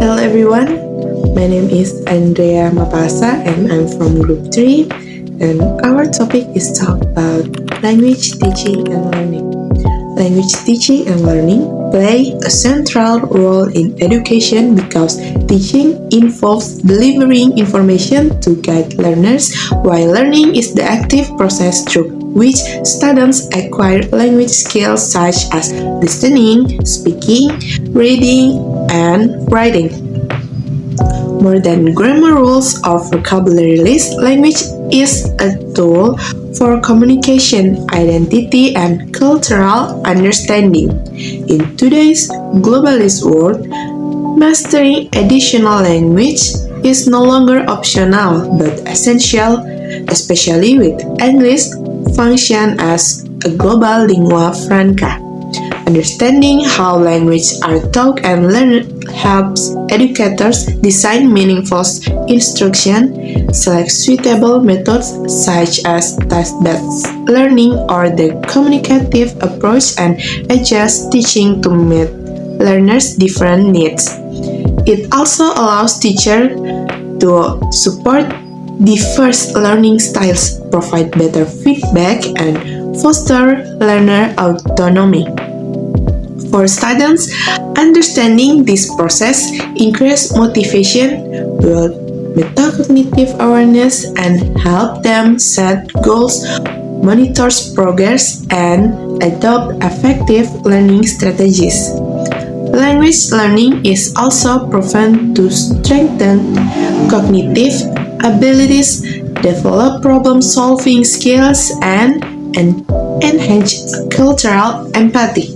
Hello everyone, my name is Andrea Mapasa and I'm from Group 3 and our topic is talk about language teaching and learning. Language teaching and learning play a central role in education because teaching involves delivering information to guide learners, while learning is the active process through which students acquire language skills such as listening, speaking, reading, and writing. More than grammar rules or vocabulary lists, language is a tool for communication, identity, and cultural understanding. In today's globalist world, mastering additional language is no longer optional but essential, especially with English function as a global lingua franca. Understanding how languages are taught and learned helps educators design meaningful instruction, select suitable methods such as task-based learning or the communicative approach, and adjust teaching to meet learners' different needs. It also allows teachers to support diverse learning styles, provide better feedback, and foster learner autonomy. For students, understanding this process increases motivation, build metacognitive awareness, and help them set goals, monitor progress, and adopt effective learning strategies. Language learning is also proven to strengthen cognitive abilities, develop problem-solving skills, and enhance cultural empathy.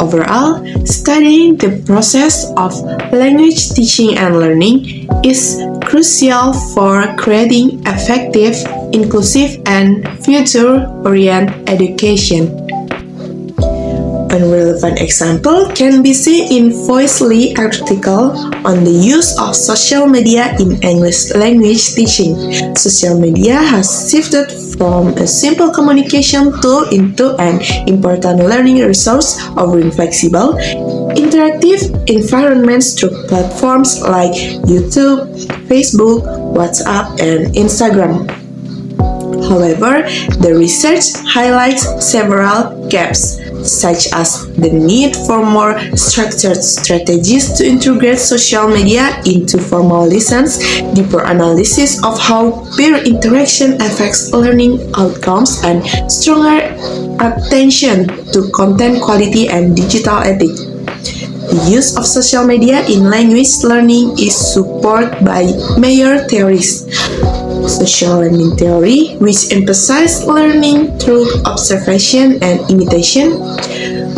Overall, studying the process of language teaching and learning is crucial for creating effective, inclusive, and future-oriented education. A relevant example can be seen in Voicely article on the use of social media in English language teaching. Social media has shifted from a simple communication tool into an important learning resource, offering flexible, interactive environments through platforms like YouTube, Facebook, WhatsApp, and Instagram. However, the research highlights several gaps, such as the need for more structured strategies to integrate social media into formal lessons, deeper analysis of how peer interaction affects learning outcomes, and stronger attention to content quality and digital ethics. The use of social media in language learning is supported by major theories. Social learning theory, which emphasizes learning through observation and imitation,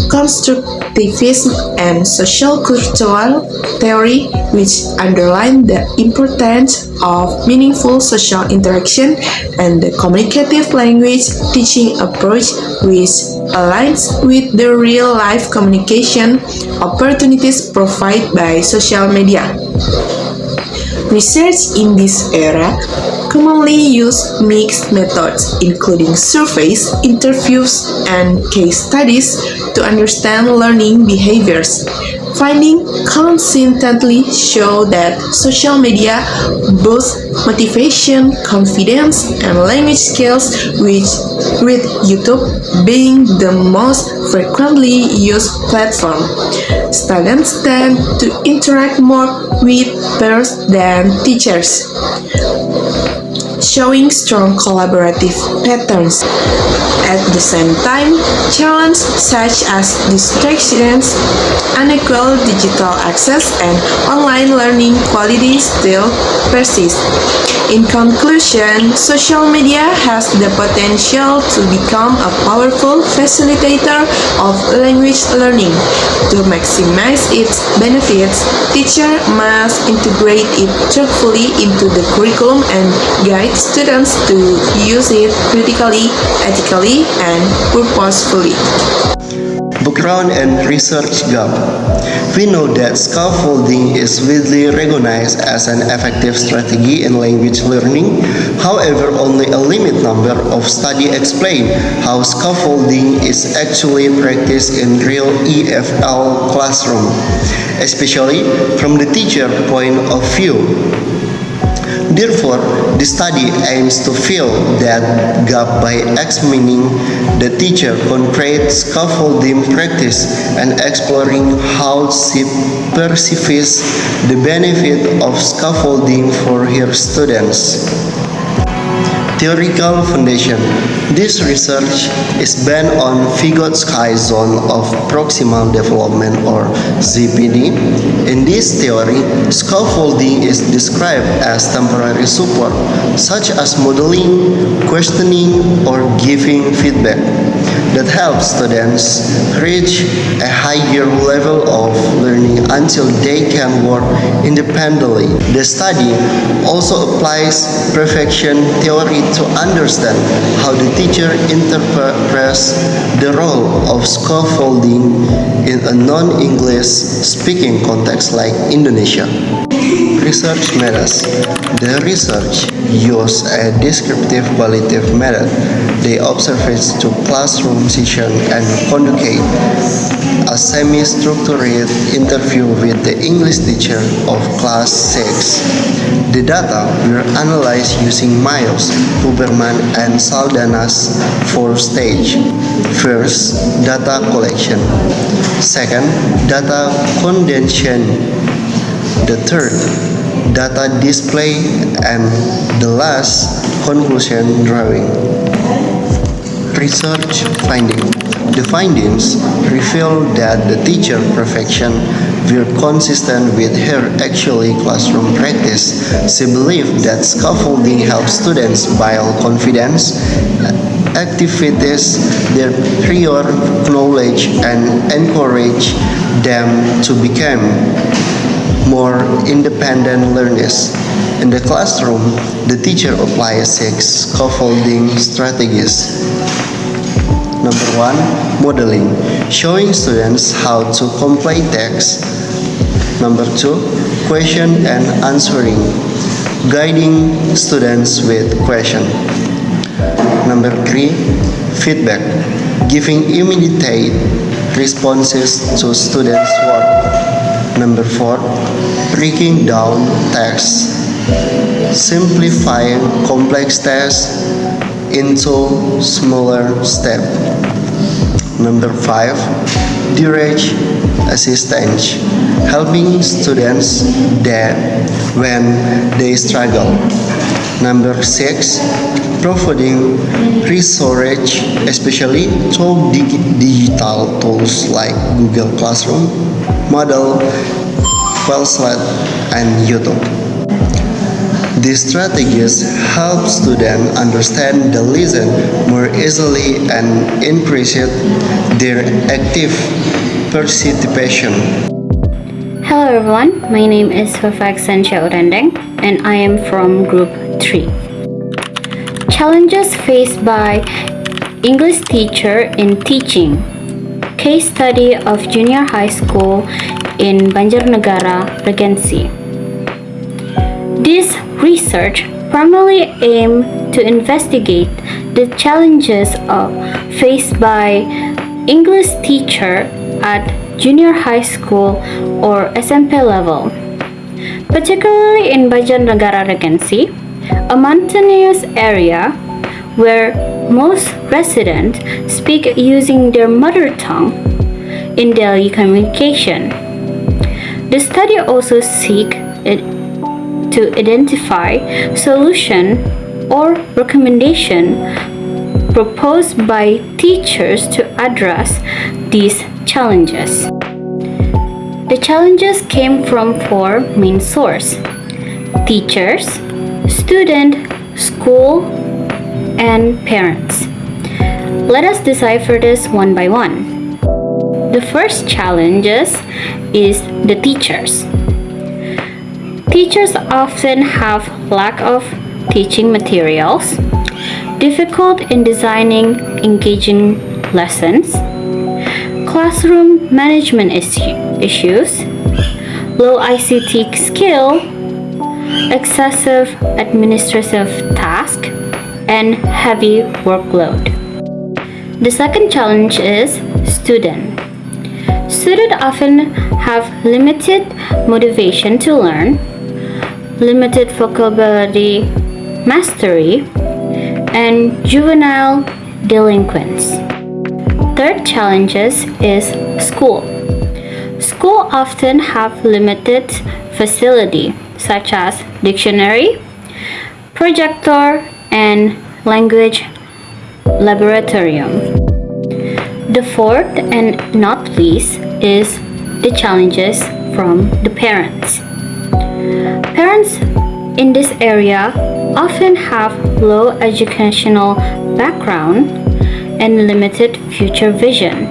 constructivism, and social cultural theory, which underline the importance of meaningful social interaction, and the communicative language teaching approach, which aligns with the real-life communication opportunities provided by social media. Research in this era commonly use mixed methods, including surveys, interviews, and case studies to understand learning behaviors. Findings consistently show that social media boosts motivation, confidence, and language skills, with YouTube being the most frequently used platform. Students tend to interact more with peers than teachers, showing strong collaborative patterns. At the same time, challenges such as distractions, unequal digital access, and online learning quality still persist. In conclusion, social media has the potential to become a powerful facilitator of language learning. To maximize its benefits, teachers must integrate it thoughtfully into the curriculum and guide students to use it critically, ethically, and purposefully. Background and research gap. We know that scaffolding is widely recognized as an effective strategy in language learning. However, only a limited number of studies explain how scaffolding is actually practiced in real EFL classroom, especially from the teacher point of view. Therefore, the study aims to fill that gap by examining the teacher concrete scaffolding practice and exploring how she perceives the benefit of scaffolding for her students. Theoretical foundation. This research is based on Vygotsky zone of proximal development or ZPD. In this theory, scaffolding is described as temporary support, such as modeling, questioning, or giving feedback, that helps students reach a higher level of learning until they can work independently. The study also applies perfection theory to understand how the teacher interprets the role of scaffolding in a non-English speaking context like Indonesia. Research methods. The research used a descriptive qualitative method. They observed to classroom session and conducted a semi-structured interview with the English teacher of class 6. The data were analyzed using Myers, Huberman, and Saldana's four stages. First, data collection. Second, data condensation. The third, data display, and the last, conclusion drawing. Research finding. The findings reveal that the teacher perfection were consistent with her actually classroom practice. She believed that scaffolding helps students build confidence, activities their prior knowledge, and encourage them to become more independent learners. In the classroom, the teacher applies 6 scaffolding strategies. Number 1, modeling, showing students how to complete text. Number 2, question and answering, guiding students with question. Number 3, feedback, giving immediate responses to students' work. Number 4, breaking down text, simplifying complex tests into smaller steps. Number 5, direct assistance, helping students that when they struggle. Number 6, providing research, especially through digital tools like Google Classroom, Moodle, Quizlet, and YouTube. These strategies help students understand the lesson more easily and increase their active participation. Hello everyone, my name is Fafak Sansha Urandeng and I am from Group 3. Challenges faced by English teacher in teaching. Case study of junior high school in Banjarnegara, Regency. This research primarily aimed to investigate the challenges faced by English teacher at junior high school or SMP level, particularly in Banjarnegara, Regency, a mountainous area where most residents speak using their mother tongue in daily communication. The study also seeks to identify solution or recommendation proposed by teachers to address these challenges. The challenges came from 4 main sources: teachers, student, school, and parents. Let us decipher this one by one. The first challenges is the teachers. Teachers often have lack of teaching materials, difficult in designing engaging lessons, classroom management issues, low ICT skill, excessive administrative task, and heavy workload. The second challenge is student. Students often have limited motivation to learn, limited vocabulary mastery, and juvenile delinquents. Third challenges is school. School often have limited facility such as dictionary, projector, and language laboratorium. The fourth and not least is the challenges from the parents. Parents in this area often have low educational background and limited future vision,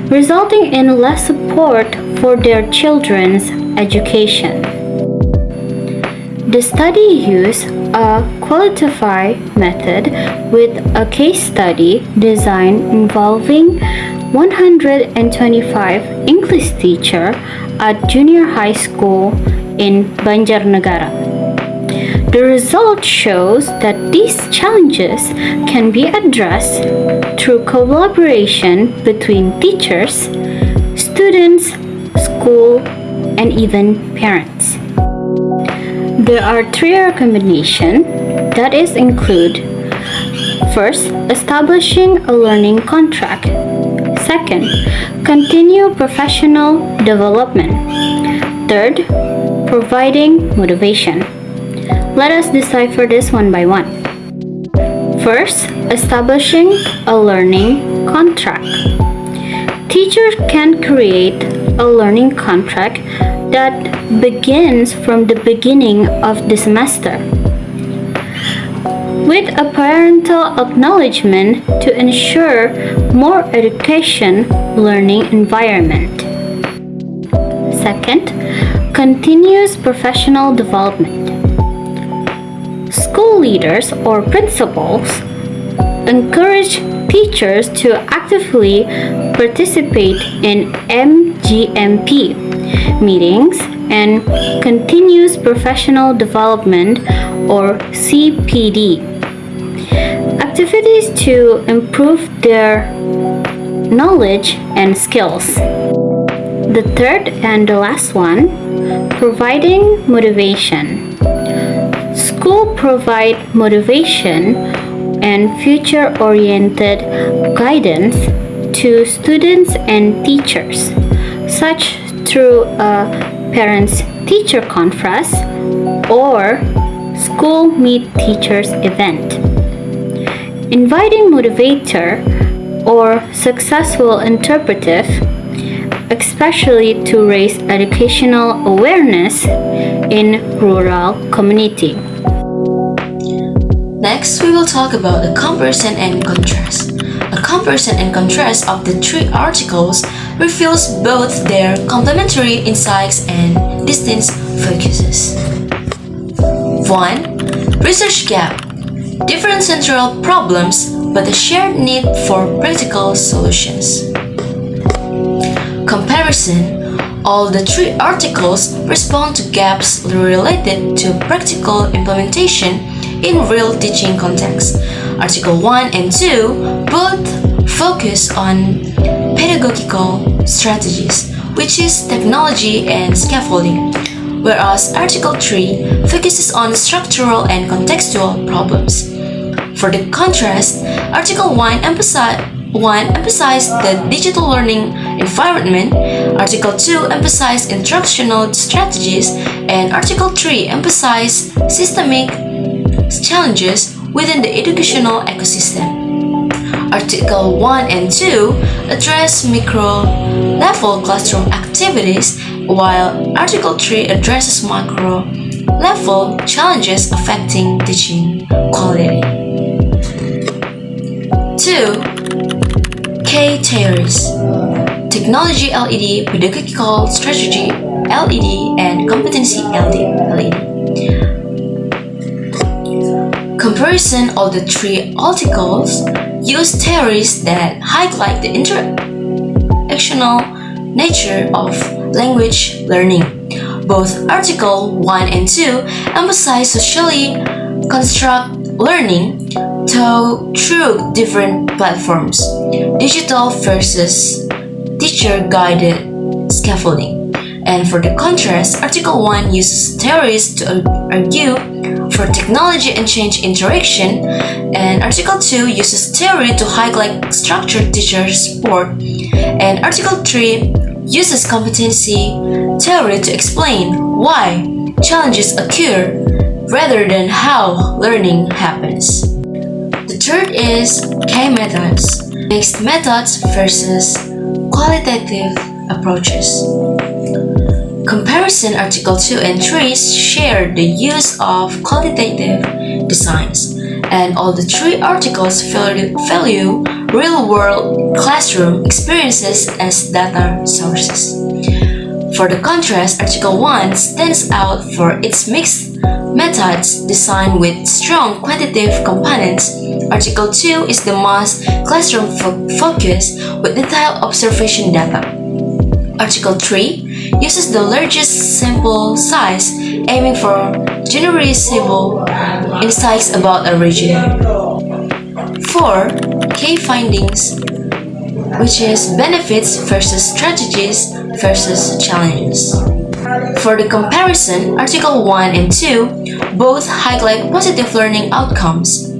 resulting in less support for their children's education. The study used a qualify method with a case study design involving 125 English teachers at junior high school in Banjarnegara. The result shows that these challenges can be addressed through collaboration between teachers, students, school, and even parents. There are three recommendations that is include: first, establishing a learning contract. Second, continue professional development. Third, providing motivation. Let us decipher this one by one. First, establishing a learning contract. Teachers can create a learning contract that begins from the beginning of the semester with a parental acknowledgement to ensure more education learning environment. Second, continuous professional development. School leaders or principals encourage teachers to actively participate in MGMP meetings and continuous professional development or CPD activities to improve their knowledge and skills. The third and the last one, providing motivation. School provide motivation and future-oriented guidance to students and teachers, such through a parents-teacher conference or school meet teachers event. Inviting motivator or successful interpretive, especially to raise educational awareness in rural community. Next, we will talk about a comparison and contrast. A comparison and contrast of the three articles reveals both their complementary insights and distinct focuses. 1. Research gap. Different central problems, but a shared need for practical solutions. Comparison. All the three articles respond to gaps related to practical implementation in real teaching contexts. Article 1 and 2 both focus on pedagogical strategies, which is technology and scaffolding, whereas Article 3 focuses on structural and contextual problems. For the contrast, Article 1 emphasized the digital learning environment, Article 2 emphasized instructional strategies, and Article 3 emphasized systemic challenges within the educational ecosystem. Article 1 and 2 address micro-level classroom activities, while Article 3 addresses macro-level challenges affecting teaching quality. 2. K theories: Technology LED, Pedagogical Strategy LED, and Competency LED. Comparison of the three articles use theories that highlight the interaction educational nature of language learning. Both Article 1 and 2 emphasize socially construct learning through different platforms, digital versus teacher-guided scaffolding. And for the contrast, Article 1 uses theories to argue for technology and change interaction, and Article 2 uses theory to highlight structured teacher support, and Article 3 uses competency theory to explain why challenges occur rather than how learning happens. The third is K methods, mixed methods versus qualitative approaches. Comparison Article 2 and 3 share the use of qualitative designs, and all the three articles value real-world classroom experiences as data sources. For the contrast, Article 1 stands out for its mixed methods designed with strong quantitative components. Article 2 is the most classroom focused with detailed observation data. Article 3 uses the largest sample size, aiming for generalizable insights about a region. 4. Key findings, which is benefits versus strategies versus challenges. For the comparison, Article 1 and 2 both highlight positive learning outcomes,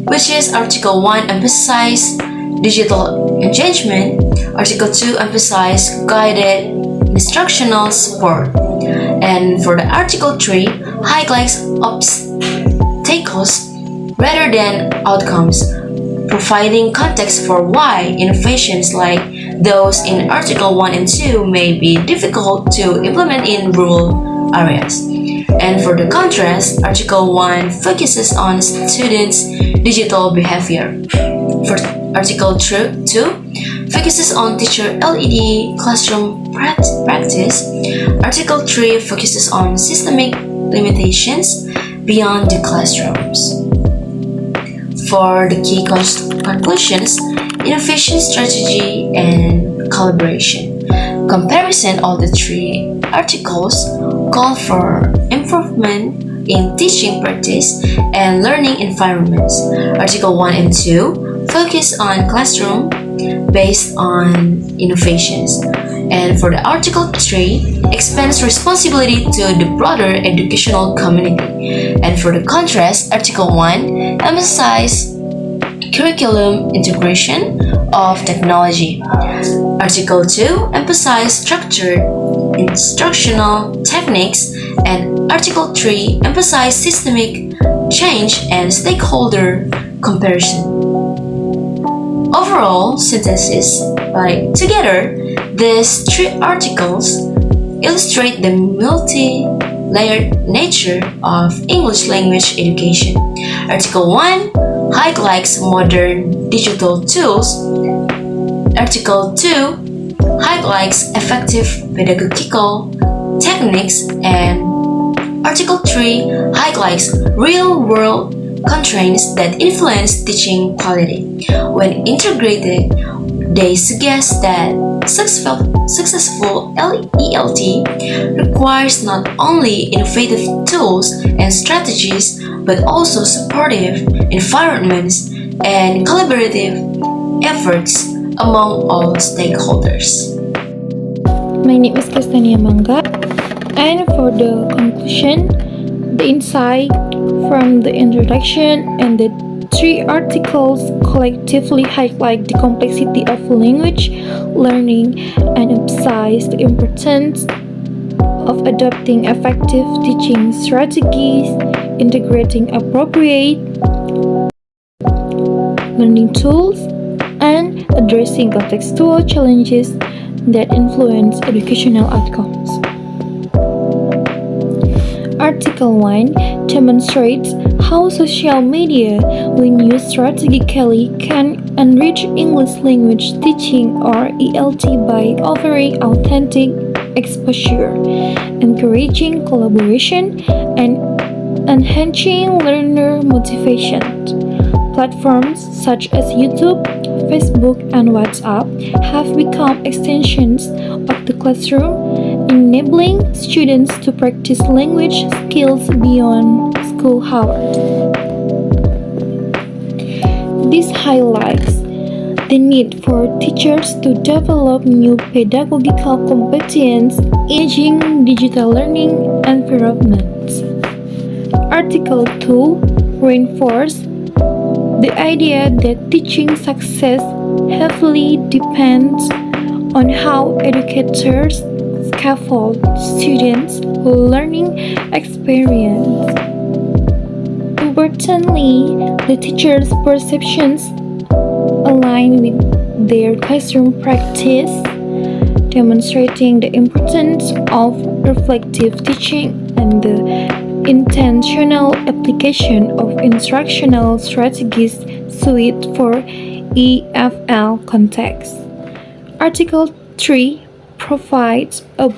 which is Article 1 emphasizes digital engagement, Article 2 emphasizes guided instructional support, and for the Article 3 highlights obstacles rather than outcomes, providing context for why innovations like those in Article 1 and 2 may be difficult to implement in rural areas. And for the contrast, Article 1 focuses on students' digital behavior. For Article 2 focuses on teacher LED classroom practice. Article 3 focuses on systemic limitations beyond the classrooms. For the key conclusions, innovation strategy and collaboration. Comparison of the three articles call for improvement in teaching practice and learning environments. Article 1 and 2 focus on classroom based on innovations. And for the Article 3, expands responsibility to the broader educational community. And for the contrast, Article 1 emphasizes curriculum integration of technology. Article 2 emphasizes structured instructional techniques, and Article 3 emphasizes systemic change and stakeholder comparison. Overall synthesis, together, these three articles illustrate the multi-layered nature of English language education. Article 1 highlights modern digital tools. Article 2 highlights effective pedagogical techniques, and Article 3 highlights real-world constraints that influence teaching quality. When integrated, they suggest that successful ELT requires not only innovative tools and strategies, but also supportive environments and collaborative efforts among all stakeholders. My name is Kristania Mangga, and for the conclusion, the insight from the introduction and the three articles collectively highlight the complexity of language learning and emphasize the importance of adopting effective teaching strategies, integrating appropriate learning tools, and addressing contextual challenges that influence educational outcomes. Article 1 demonstrates how social media, when used strategically, can enrich English language teaching or ELT by offering authentic exposure, encouraging collaboration, and enhancing learner motivation. Platforms such as YouTube, Facebook and WhatsApp have become extensions of the classroom, enabling students to practice language skills beyond school hours. This highlights the need for teachers to develop new pedagogical competence in digital learning environments. Article 2 reinforces the idea that teaching success heavily depends on how educators scaffold students' learning experience. Importantly, the teacher's perceptions align with their classroom practice, demonstrating the importance of reflective teaching and the intentional application of instructional strategies suited for EFL context. Article 3 provides a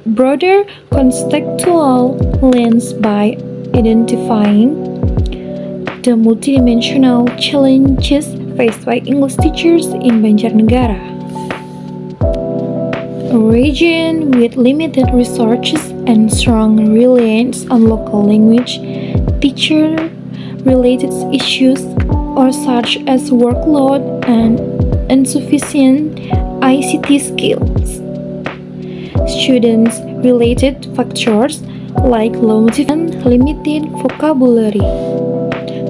broader contextual lens by identifying the multidimensional challenges faced by English teachers in Banjarnegara, a region with limited resources and strong reliance on local language. Teacher-related issues or such as workload and insufficient ICT skills. Students-related factors like low motivation, limited vocabulary,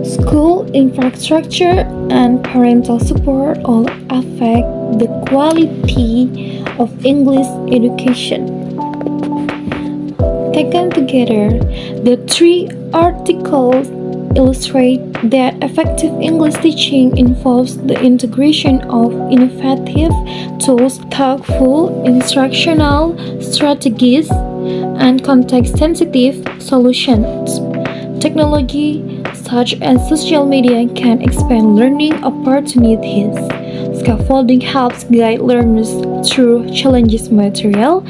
school infrastructure, and parental support all affect the quality of English education. Taken together, the three articles illustrate that effective English teaching involves the integration of innovative tools, thoughtful instructional strategies, and context-sensitive solutions. Technology such as social media can expand learning opportunities. Scaffolding helps guide learners through challenging material,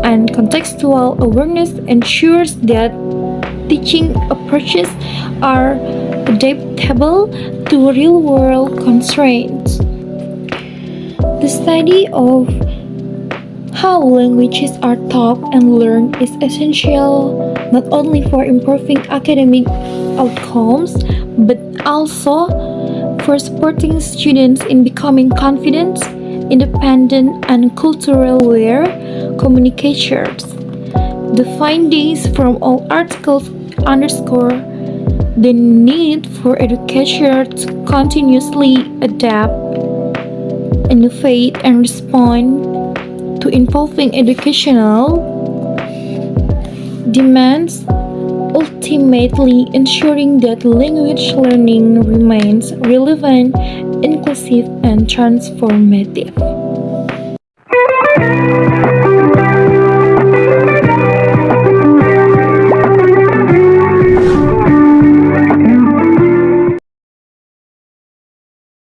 and contextual awareness ensures that teaching approaches are adaptable to real-world constraints. The study of how languages are taught and learned is essential not only for improving academic outcomes but also for supporting students in becoming confident, independent, and culturally aware communicators. The findings from all articles underscore the need for educators to continuously adapt, innovate, and respond to evolving educational demands, ultimately ensuring that language learning remains relevant, inclusive, and transformative.